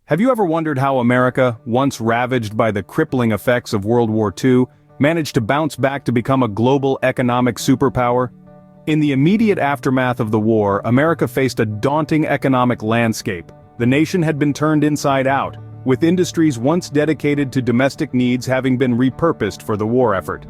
Have you ever wondered how America, once ravaged by the crippling effects of World War II, managed to bounce back to become a global economic superpower? In the immediate aftermath of the war, America faced a daunting economic landscape. The nation had been turned inside out, with industries once dedicated to domestic needs having been repurposed for the war effort.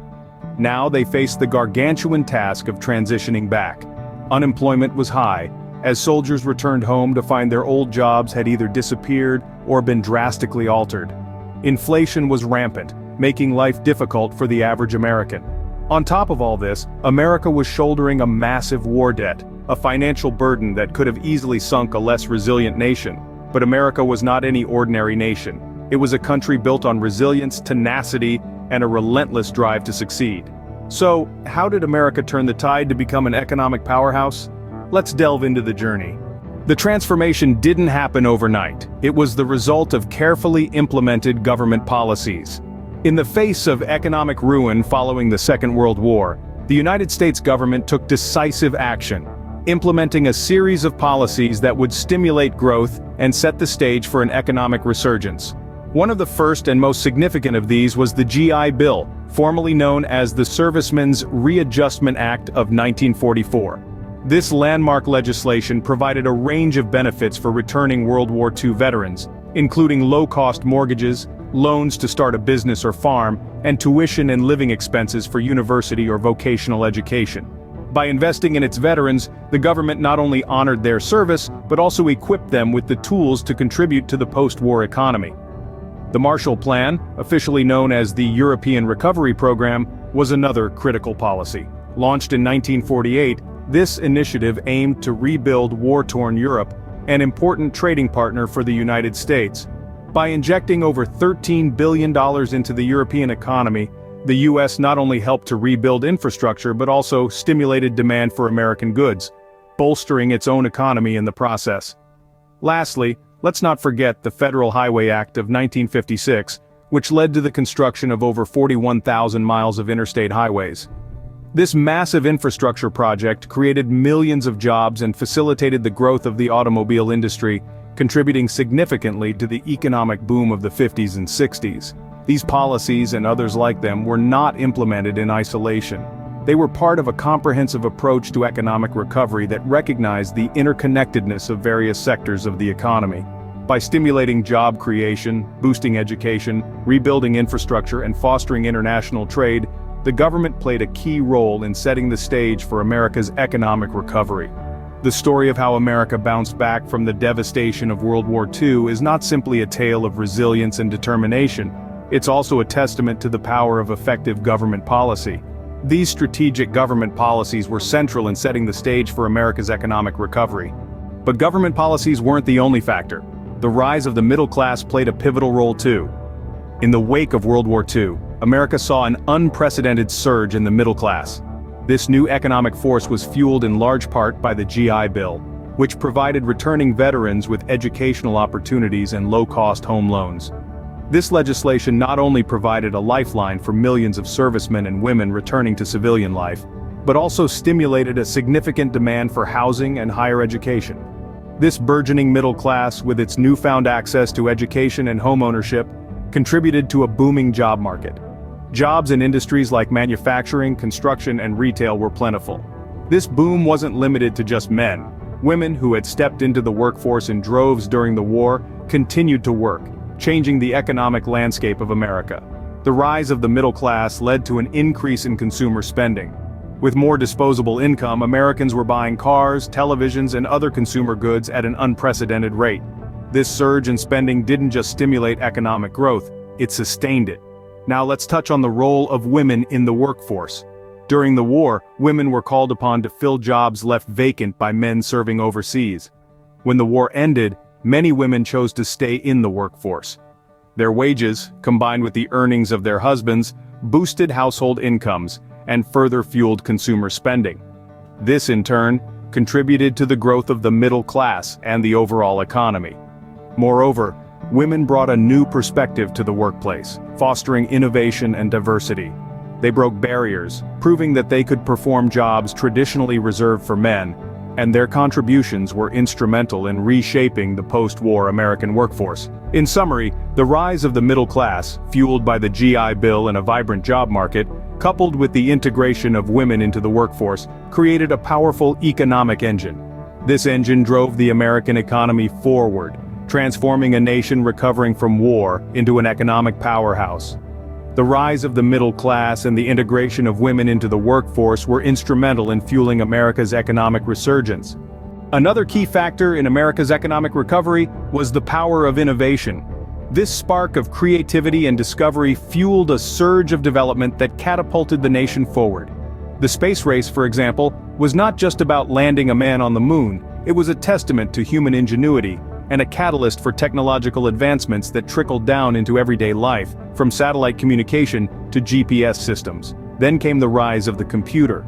Now they faced the gargantuan task of transitioning back. Unemployment was high, as soldiers returned home to find their old jobs had either disappeared or been drastically altered. Inflation was rampant, making life difficult for the average American. On top of all this, America was shouldering a massive war debt, a financial burden that could have easily sunk a less resilient nation. But America was not any ordinary nation. It was a country built on resilience, tenacity, and a relentless drive to succeed. So, how did America turn the tide to become an economic powerhouse? Let's delve into the journey. The transformation didn't happen overnight. It was the result of carefully implemented government policies. In the face of economic ruin following the Second World War, the United States government took decisive action, implementing a series of policies that would stimulate growth and set the stage for an economic resurgence. One of the first and most significant of these was the GI Bill, formerly known as the Servicemen's Readjustment Act of 1944. This landmark legislation provided a range of benefits for returning World War II veterans, including low-cost mortgages, loans to start a business or farm, and tuition and living expenses for university or vocational education. By investing in its veterans, the government not only honored their service, but also equipped them with the tools to contribute to the post-war economy. The Marshall Plan, officially known as the European Recovery Program, was another critical policy. Launched in 1948, this initiative aimed to rebuild war-torn Europe, an important trading partner for the United States. By injecting over $13 billion into the European economy, the U.S. not only helped to rebuild infrastructure but also stimulated demand for American goods, bolstering its own economy in the process. Lastly, let's not forget the Federal Highway Act of 1956, which led to the construction of over 41,000 miles of interstate highways. This massive infrastructure project created millions of jobs and facilitated the growth of the automobile industry, contributing significantly to the economic boom of the 50s and 60s. These policies and others like them were not implemented in isolation. They were part of a comprehensive approach to economic recovery that recognized the interconnectedness of various sectors of the economy. By stimulating job creation, boosting education, rebuilding infrastructure, and fostering international trade, the government played a key role in setting the stage for America's economic recovery. The story of how America bounced back from the devastation of World War II is not simply a tale of resilience and determination. It's also a testament to the power of effective government policy. These strategic government policies were central in setting the stage for America's economic recovery. But government policies weren't the only factor. The rise of the middle class played a pivotal role too. In the wake of World War II, America saw an unprecedented surge in the middle class. This new economic force was fueled in large part by the GI Bill, which provided returning veterans with educational opportunities and low-cost home loans. This legislation not only provided a lifeline for millions of servicemen and women returning to civilian life, but also stimulated a significant demand for housing and higher education. This burgeoning middle class, with its newfound access to education and homeownership, contributed to a booming job market. Jobs in industries like manufacturing, construction, and retail were plentiful. This boom wasn't limited to just men. Women who had stepped into the workforce in droves during the war continued to work, changing the economic landscape of America. The rise of the middle class led to an increase in consumer spending. With more disposable income, Americans were buying cars, televisions, and other consumer goods at an unprecedented rate. This surge in spending didn't just stimulate economic growth, it sustained it. Now let's touch on the role of women in the workforce. During the war, women were called upon to fill jobs left vacant by men serving overseas. When the war ended, many women chose to stay in the workforce. Their wages, combined with the earnings of their husbands, boosted household incomes and further fueled consumer spending. This, in turn, contributed to the growth of the middle class and the overall economy. Moreover, women brought a new perspective to the workplace, fostering innovation and diversity. They broke barriers, proving that they could perform jobs traditionally reserved for men, and their contributions were instrumental in reshaping the post-war American workforce. In summary, the rise of the middle class, fueled by the GI Bill and a vibrant job market, coupled with the integration of women into the workforce, created a powerful economic engine. This engine drove the American economy forward, transforming a nation recovering from war into an economic powerhouse. The rise of the middle class and the integration of women into the workforce were instrumental in fueling America's economic resurgence. Another key factor in America's economic recovery was the power of innovation. This spark of creativity and discovery fueled a surge of development that catapulted the nation forward. The space race, for example, was not just about landing a man on the moon, it was a testament to human ingenuity, and a catalyst for technological advancements that trickled down into everyday life, from satellite communication to GPS systems. Then came the rise of the computer.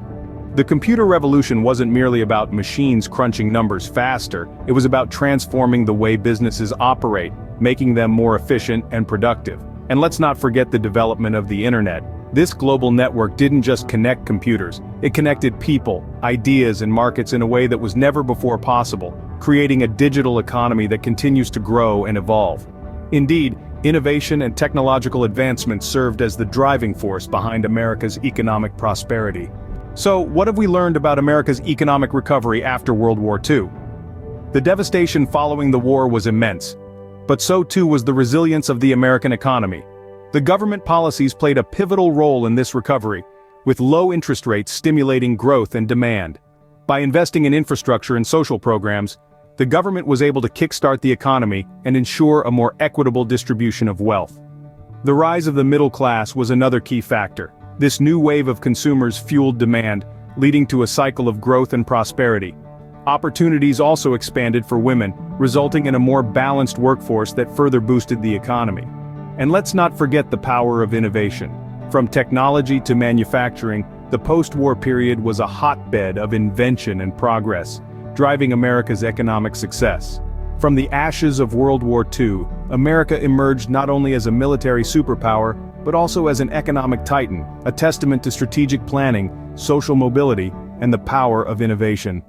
The computer revolution wasn't merely about machines crunching numbers faster, it was about transforming the way businesses operate, making them more efficient and productive. And let's not forget the development of the internet. This global network didn't just connect computers, it connected people, ideas and markets in a way that was never before possible, creating a digital economy that continues to grow and evolve. Indeed, innovation and technological advancements served as the driving force behind America's economic prosperity. So, what have we learned about America's economic recovery after World War II? The devastation following the war was immense, but so too was the resilience of the American economy. The government policies played a pivotal role in this recovery, with low interest rates stimulating growth and demand. By investing in infrastructure and social programs, the government was able to kickstart the economy and ensure a more equitable distribution of wealth. The rise of the middle class was another key factor. This new wave of consumers fueled demand, leading to a cycle of growth and prosperity. Opportunities also expanded for women, resulting in a more balanced workforce that further boosted the economy. And let's not forget the power of innovation. From technology to manufacturing, the post-war period was a hotbed of invention and progress, driving America's economic success. From the ashes of World War II, America emerged not only as a military superpower, but also as an economic titan, a testament to strategic planning, social mobility, and the power of innovation.